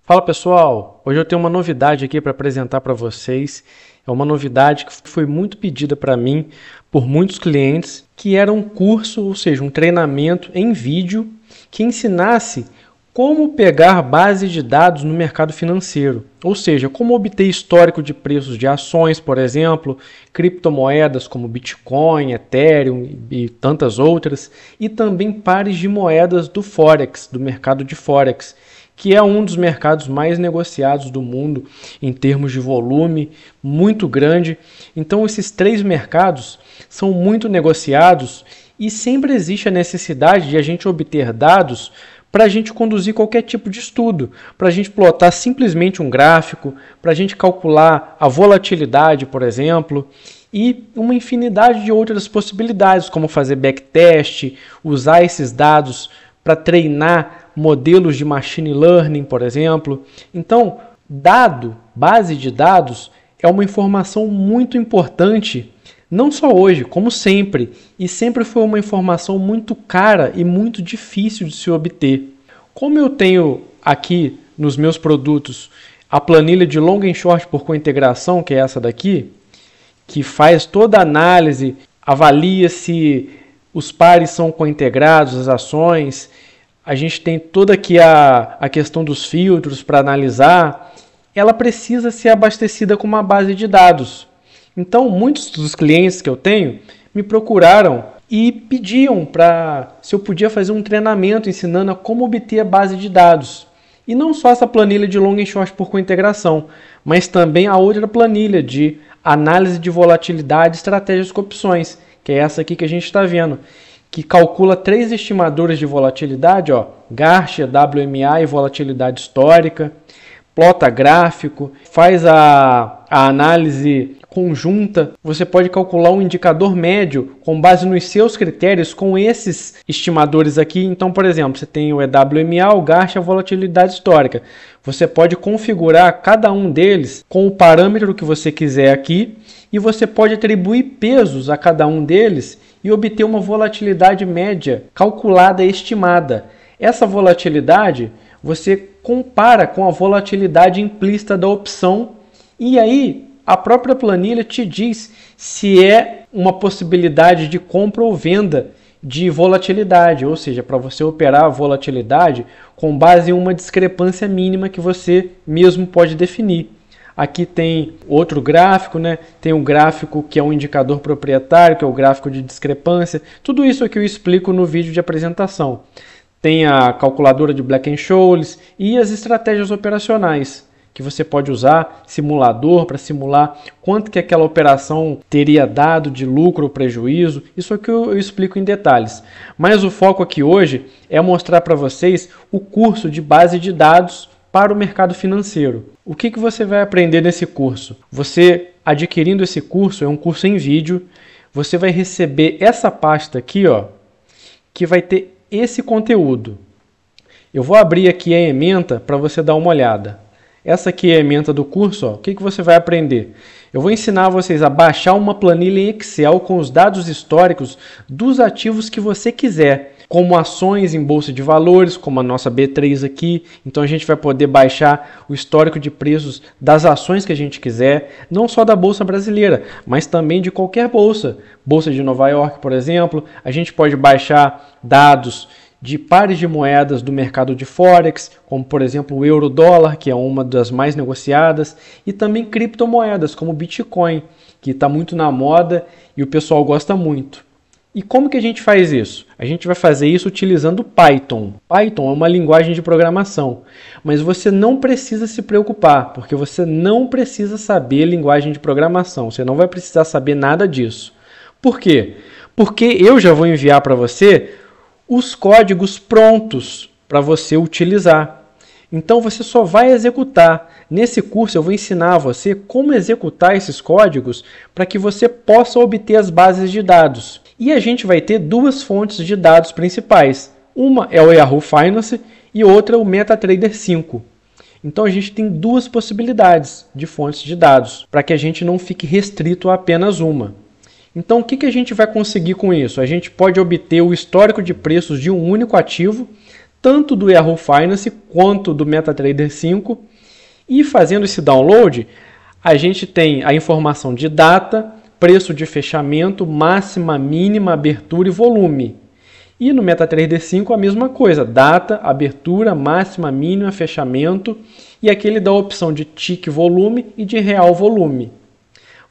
Fala pessoal, hoje eu tenho uma novidade aqui para apresentar para vocês. É uma novidade que foi muito pedida para mim por muitos clientes, que era um curso, ou seja, um treinamento em vídeo que ensinasse como pegar base de dados no mercado financeiro, ou seja, como obter histórico de preços de ações, por exemplo, criptomoedas como Bitcoin, Ethereum e tantas outras, e também pares de moedas do Forex, do mercado de Forex, que é um dos mercados mais negociados do mundo em termos de volume, muito grande. Então esses três mercados são muito negociados e sempre existe a necessidade de a gente obter dados para a gente conduzir qualquer tipo de estudo, para a gente plotar simplesmente um gráfico, para a gente calcular a volatilidade, por exemplo, e uma infinidade de outras possibilidades, como fazer backtest, usar esses dados para treinar modelos de machine learning, por exemplo. Então, base de dados, é uma informação muito importante, não só hoje, como sempre, e sempre foi uma informação muito cara e muito difícil de se obter. Como eu tenho aqui nos meus produtos a planilha de long and short por cointegração, que é essa daqui, que faz toda a análise, avalia se os pares são cointegrados, as ações. A gente tem toda aqui a questão dos filtros para analisar. Ela precisa ser abastecida com uma base de dados. Então, muitos dos clientes que eu tenho me procuraram e pediam se eu podia fazer um treinamento ensinando a como obter a base de dados. E não só essa planilha de long and short por cointegração, mas também a outra planilha de análise de volatilidade e estratégias com opções, que é essa aqui que a gente está vendo, que calcula 3 estimadores de volatilidade, Garcia, WMA e volatilidade histórica, plota gráfico, faz a análise conjunta. Você pode calcular um indicador médio com base nos seus critérios com esses estimadores aqui. Então, por exemplo, você tem o EWMA, o Garcia, a volatilidade histórica. Você pode configurar cada um deles com o parâmetro que você quiser aqui e você pode atribuir pesos a cada um deles e obter uma volatilidade média calculada e estimada. Essa volatilidade você compara com a volatilidade implícita da opção e aí a própria planilha te diz se é uma possibilidade de compra ou venda de volatilidade, ou seja, para você operar a volatilidade com base em uma discrepância mínima que você mesmo pode definir. Aqui tem outro gráfico, né? Tem um gráfico que é um indicador proprietário, que é o gráfico de discrepância. Tudo isso aqui eu explico no vídeo de apresentação. Tem a calculadora de Black-Scholes e as estratégias operacionais que você pode usar, simulador para simular quanto que aquela operação teria dado de lucro ou prejuízo. Isso aqui eu explico em detalhes. Mas o foco aqui hoje é mostrar para vocês o curso de base de dados para o mercado financeiro. O que você vai aprender nesse curso? Você, adquirindo esse curso, é um curso em vídeo, você vai receber essa pasta aqui, que vai ter esse conteúdo. Eu vou abrir aqui a ementa para você dar uma olhada. Essa aqui é a ementa do curso. O que você vai aprender? Eu vou ensinar vocês a baixar uma planilha em Excel com os dados históricos dos ativos que você quiser, como ações em bolsa de valores, como a nossa B3 aqui. Então a gente vai poder baixar o histórico de preços das ações que a gente quiser, não só da bolsa brasileira, mas também de qualquer bolsa. Bolsa de Nova York, por exemplo. A gente pode baixar dados de pares de moedas do mercado de Forex, como por exemplo o euro-dólar, que é uma das mais negociadas, e também criptomoedas, como o Bitcoin, que está muito na moda e o pessoal gosta muito. E como que a gente faz isso? A gente vai fazer isso utilizando Python. Python é uma linguagem de programação, mas você não precisa se preocupar, porque você não precisa saber linguagem de programação, você não vai precisar saber nada disso. Por quê? Porque eu já vou enviar para você os códigos prontos para você utilizar. Então você só vai executar. Nesse curso eu vou ensinar a você como executar esses códigos para que você possa obter as bases de dados. E a gente vai ter duas fontes de dados principais. Uma é o Yahoo Finance e outra o MetaTrader 5. Então a gente tem duas possibilidades de fontes de dados para que a gente não fique restrito a apenas uma. Então, o que a gente vai conseguir com isso? A gente pode obter o histórico de preços de um único ativo, tanto do Yahoo Finance quanto do MetaTrader 5. E fazendo esse download, a gente tem a informação de data, preço de fechamento, máxima, mínima, abertura e volume. E no MetaTrader 5 a mesma coisa, data, abertura, máxima, mínima, fechamento e aquele da opção de tick volume e de real volume.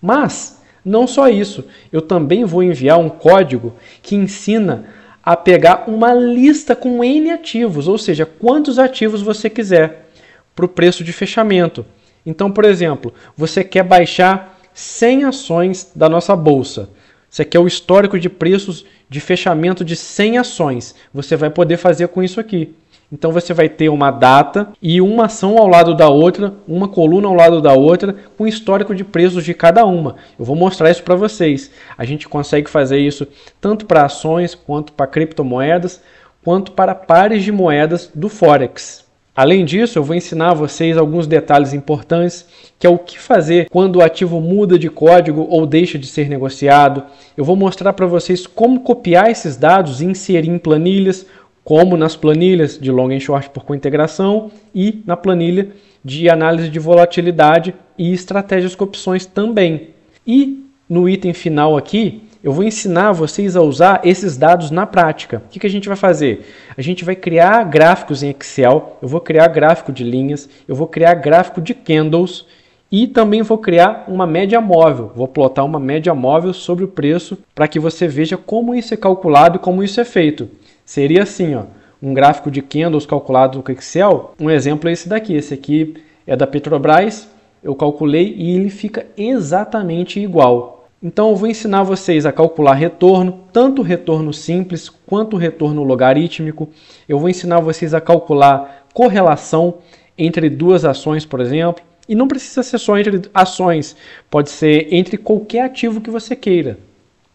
Mas não só isso, eu também vou enviar um código que ensina a pegar uma lista com N ativos, ou seja, quantos ativos você quiser para o preço de fechamento. Então, por exemplo, você quer baixar 100 ações da nossa bolsa. Você quer o histórico de preços de fechamento de 100 ações. Você vai poder fazer com isso aqui. Então você vai ter uma data e uma ação ao lado da outra, uma coluna ao lado da outra, com histórico de preços de cada uma. Eu vou mostrar isso para vocês. A gente consegue fazer isso tanto para ações, quanto para criptomoedas, quanto para pares de moedas do Forex. Além disso, eu vou ensinar a vocês alguns detalhes importantes, que é o que fazer quando o ativo muda de código ou deixa de ser negociado. Eu vou mostrar para vocês como copiar esses dados e inserir em planilhas, como nas planilhas de long and short por cointegração e na planilha de análise de volatilidade e estratégias com opções também. E no item final aqui, eu vou ensinar vocês a usar esses dados na prática. O que a gente vai fazer? A gente vai criar gráficos em Excel, eu vou criar gráfico de linhas, eu vou criar gráfico de candles e também vou criar uma média móvel. Vou plotar uma média móvel sobre o preço para que você veja como isso é calculado e como isso é feito. Seria assim, ó, um gráfico de candles calculado com Excel. Um exemplo é esse daqui. Esse aqui é da Petrobras. Eu calculei e ele fica exatamente igual. Então eu vou ensinar vocês a calcular retorno, tanto retorno simples quanto retorno logarítmico. Eu vou ensinar vocês a calcular correlação entre duas ações, por exemplo. E não precisa ser só entre ações, pode ser entre qualquer ativo que você queira.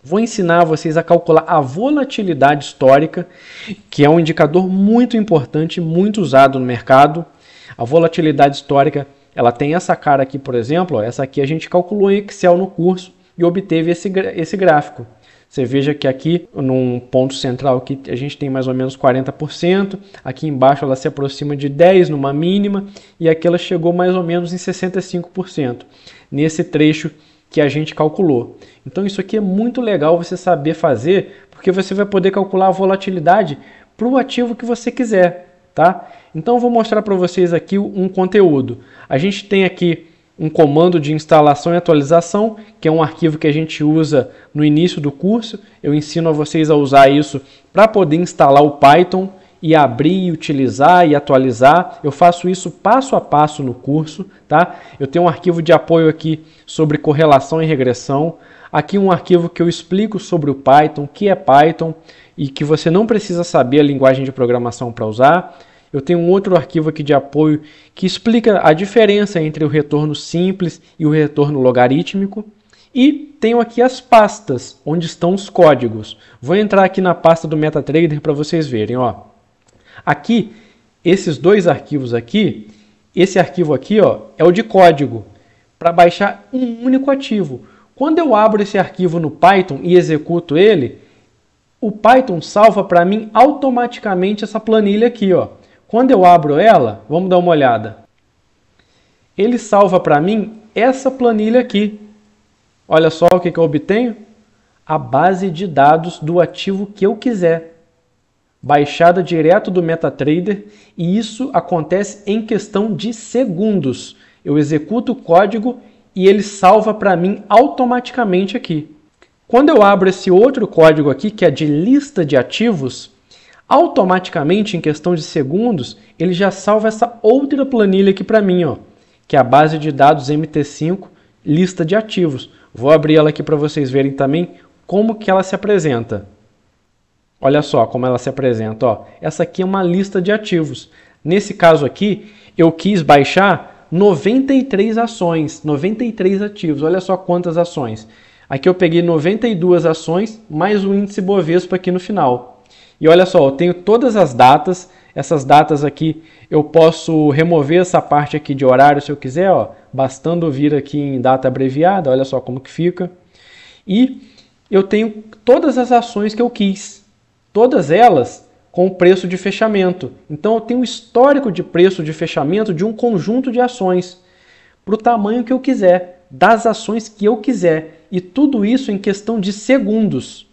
Vou ensinar vocês a calcular a volatilidade histórica, que é um indicador muito importante, muito usado no mercado. A volatilidade histórica, ela tem essa cara aqui, por exemplo, ó, essa aqui a gente calculou em Excel no curso e obteve esse gráfico. Você veja que aqui, num ponto central, aqui, a gente tem mais ou menos 40%, aqui embaixo ela se aproxima de 10% numa mínima, e aqui ela chegou mais ou menos em 65%, nesse trecho que a gente calculou. Então isso aqui é muito legal você saber fazer, porque você vai poder calcular a volatilidade para o ativo que você quiser, tá? Então eu vou mostrar para vocês aqui um conteúdo. A gente tem aqui um comando de instalação e atualização, que é um arquivo que a gente usa no início do curso. Eu ensino a vocês a usar isso para poder instalar o Python e abrir, utilizar e atualizar. Eu faço isso passo a passo no curso, tá? Eu tenho um arquivo de apoio aqui sobre correlação e regressão. Aqui um arquivo que eu explico sobre o Python, o que é Python e que você não precisa saber a linguagem de programação para usar. Eu tenho um outro arquivo aqui de apoio que explica a diferença entre o retorno simples e o retorno logarítmico. E tenho aqui as pastas, onde estão os códigos. Vou entrar aqui na pasta do MetaTrader para vocês verem, ó. Aqui, esses dois arquivos aqui, esse arquivo aqui, ó, é o de código, para baixar um único ativo. Quando eu abro esse arquivo no Python e executo ele, o Python salva para mim automaticamente essa planilha aqui, ó. Quando eu abro ela, vamos dar uma olhada. Ele salva para mim essa planilha aqui. Olha só o que eu obtenho. A base de dados do ativo que eu quiser. Baixada direto do MetaTrader. E isso acontece em questão de segundos. Eu executo o código e ele salva para mim automaticamente aqui. Quando eu abro esse outro código aqui, que é de lista de ativos, automaticamente, em questão de segundos, ele já salva essa outra planilha aqui para mim, ó, que é a base de dados MT5, lista de ativos. Vou abrir ela aqui para vocês verem também como que ela se apresenta. Olha só como ela se apresenta. Ó. Essa aqui é uma lista de ativos. Nesse caso aqui, eu quis baixar 93 ações, 93 ativos. Olha só quantas ações. Aqui eu peguei 92 ações, mais o índice Bovespa aqui no final. E olha só, eu tenho todas as datas, essas datas aqui, eu posso remover essa parte aqui de horário se eu quiser, ó, bastando vir aqui em data abreviada, olha só como que fica. E eu tenho todas as ações que eu quis, todas elas com o preço de fechamento. Então eu tenho um histórico de preço de fechamento de um conjunto de ações, para o tamanho que eu quiser, das ações que eu quiser, e tudo isso em questão de segundos.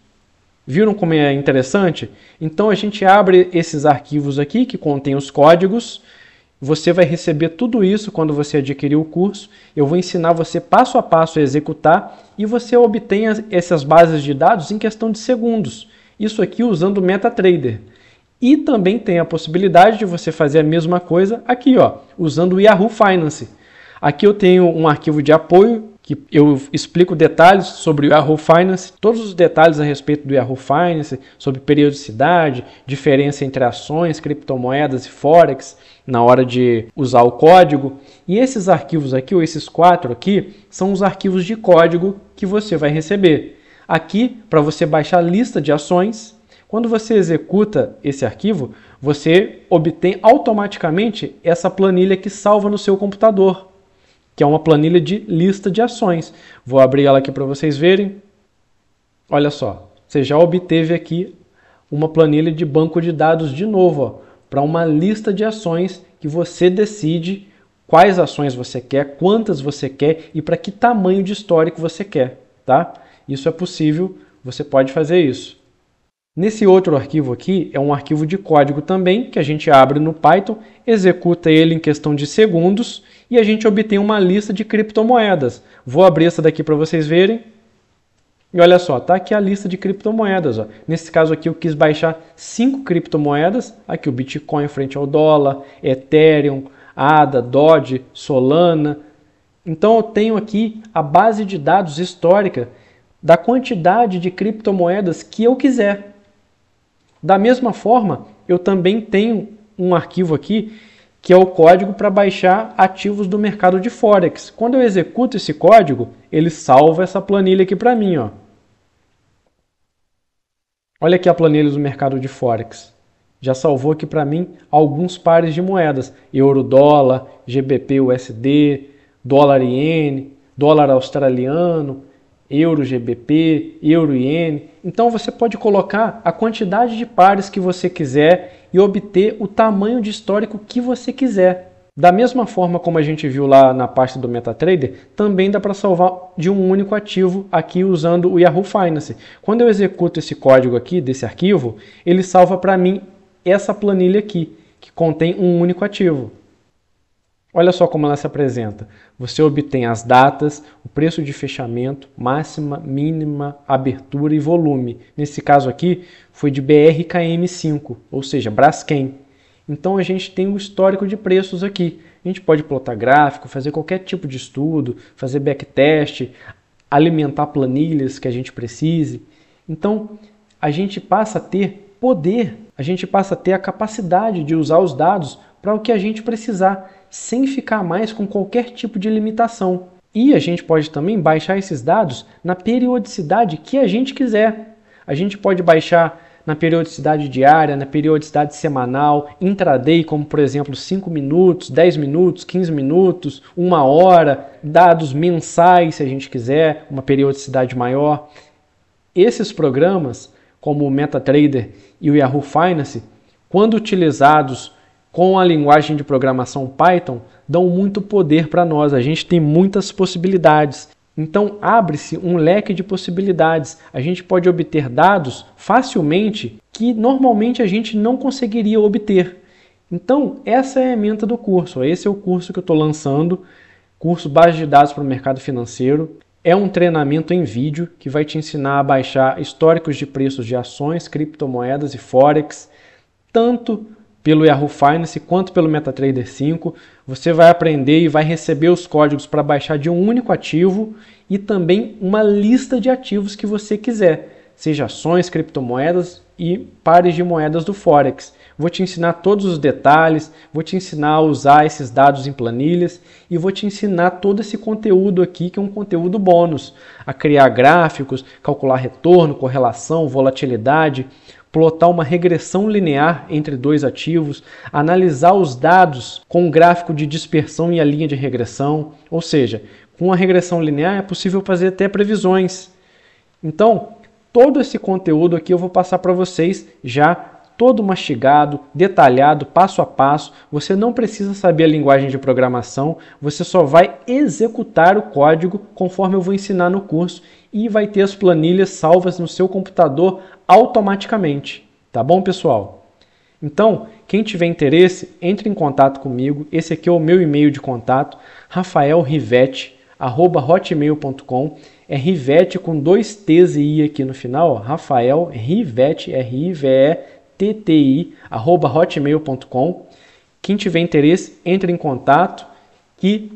Viram como é interessante? Então a gente abre esses arquivos aqui que contêm os códigos. Você vai receber tudo isso quando você adquirir o curso. Eu vou ensinar você passo a passo a executar e você obtém essas bases de dados em questão de segundos. Isso aqui usando o MetaTrader. E também tem a possibilidade de você fazer a mesma coisa aqui, ó, usando o Yahoo Finance. Aqui eu tenho um arquivo de apoio que eu explico detalhes sobre o Yahoo Finance, todos os detalhes a respeito do Yahoo Finance, sobre periodicidade, diferença entre ações, criptomoedas e Forex, na hora de usar o código. E esses arquivos aqui, ou esses 4 aqui, são os arquivos de código que você vai receber. Aqui, para você baixar a lista de ações, quando você executa esse arquivo, você obtém automaticamente essa planilha que salva no seu computador, que é uma planilha de lista de ações. Vou abrir ela aqui para vocês verem. Olha só, você já obteve aqui uma planilha de banco de dados de novo, para uma lista de ações que você decide quais ações você quer, quantas você quer e para que tamanho de histórico você quer, tá? Isso é possível, você pode fazer isso. Nesse outro arquivo aqui, é um arquivo de código também, que a gente abre no Python, executa ele em questão de segundos e a gente obtém uma lista de criptomoedas. Vou abrir essa daqui para vocês verem. E olha só, tá aqui a lista de criptomoedas. Ó. Nesse caso aqui eu quis baixar 5 criptomoedas. Aqui o Bitcoin frente ao dólar, Ethereum, ADA, Doge, Solana. Então eu tenho aqui a base de dados histórica da quantidade de criptomoedas que eu quiser. Da mesma forma, eu também tenho um arquivo aqui que é o código para baixar ativos do mercado de Forex. Quando eu executo esse código, ele salva essa planilha aqui para mim. Ó. Olha aqui a planilha do mercado de Forex. Já salvou aqui para mim alguns pares de moedas. Euro-dólar, GBP-USD, dólar-iene, dólar australiano, euro-GBP, euro-iene. Então você pode colocar a quantidade de pares que você quiser e obter o tamanho de histórico que você quiser. Da mesma forma como a gente viu lá na pasta do MetaTrader, também dá para salvar de um único ativo aqui usando o Yahoo Finance. Quando eu executo esse código aqui, desse arquivo, ele salva para mim essa planilha aqui, que contém um único ativo. Olha só como ela se apresenta. Você obtém as datas, o preço de fechamento, máxima, mínima, abertura e volume. Nesse caso aqui, foi de BRKM5, ou seja, Braskem. Então a gente tem um histórico de preços aqui. A gente pode plotar gráfico, fazer qualquer tipo de estudo, fazer backtest, alimentar planilhas que a gente precise. Então a gente passa a ter poder, a gente passa a ter a capacidade de usar os dados para o que a gente precisar, sem ficar mais com qualquer tipo de limitação. E a gente pode também baixar esses dados na periodicidade que a gente quiser. A gente pode baixar na periodicidade diária, na periodicidade semanal, intraday, como por exemplo 5 minutos, 10 minutos, 15 minutos, 1 hora, dados mensais se a gente quiser, uma periodicidade maior. Esses programas, como o MetaTrader e o Yahoo Finance, quando utilizados com a linguagem de programação Python, dão muito poder para nós. A gente tem muitas possibilidades. Então, abre-se um leque de possibilidades. A gente pode obter dados facilmente que normalmente a gente não conseguiria obter. Então, essa é a meta do curso. Esse é o curso que eu estou lançando, curso Base de Dados para o Mercado Financeiro. É um treinamento em vídeo que vai te ensinar a baixar históricos de preços de ações, criptomoedas e Forex, tanto pelo Yahoo Finance quanto pelo MetaTrader 5. Você vai aprender e vai receber os códigos para baixar de um único ativo e também uma lista de ativos que você quiser, seja ações, criptomoedas e pares de moedas do Forex. Vou te ensinar todos os detalhes, vou te ensinar a usar esses dados em planilhas e vou te ensinar todo esse conteúdo aqui, que é um conteúdo bônus, a criar gráficos, calcular retorno, correlação, volatilidade, plotar uma regressão linear entre dois ativos, analisar os dados com um gráfico de dispersão e a linha de regressão, ou seja, com a regressão linear é possível fazer até previsões. Então, todo esse conteúdo aqui eu vou passar para vocês já todo mastigado, detalhado, passo a passo. Você não precisa saber a linguagem de programação, você só vai executar o código conforme eu vou ensinar no curso e vai ter as planilhas salvas no seu computador automaticamente. Tá bom, pessoal? Então, quem tiver interesse, entre em contato comigo. Esse aqui é o meu e-mail de contato, rafaelrivete@hotmail.com. É Rivete com 2 T's e I aqui no final, Rafael Rivete, RIVETTI, @hotmail.com. Quem tiver interesse, entre em contato que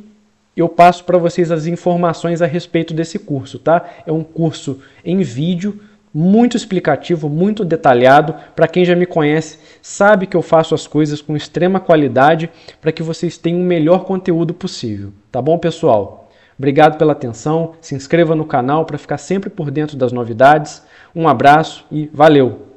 eu passo para vocês as informações a respeito desse curso, tá? É um curso em vídeo, muito explicativo, muito detalhado. Para quem já me conhece, sabe que eu faço as coisas com extrema qualidade para que vocês tenham o melhor conteúdo possível. Tá bom, pessoal? Obrigado pela atenção, se inscreva no canal para ficar sempre por dentro das novidades. Um abraço e valeu!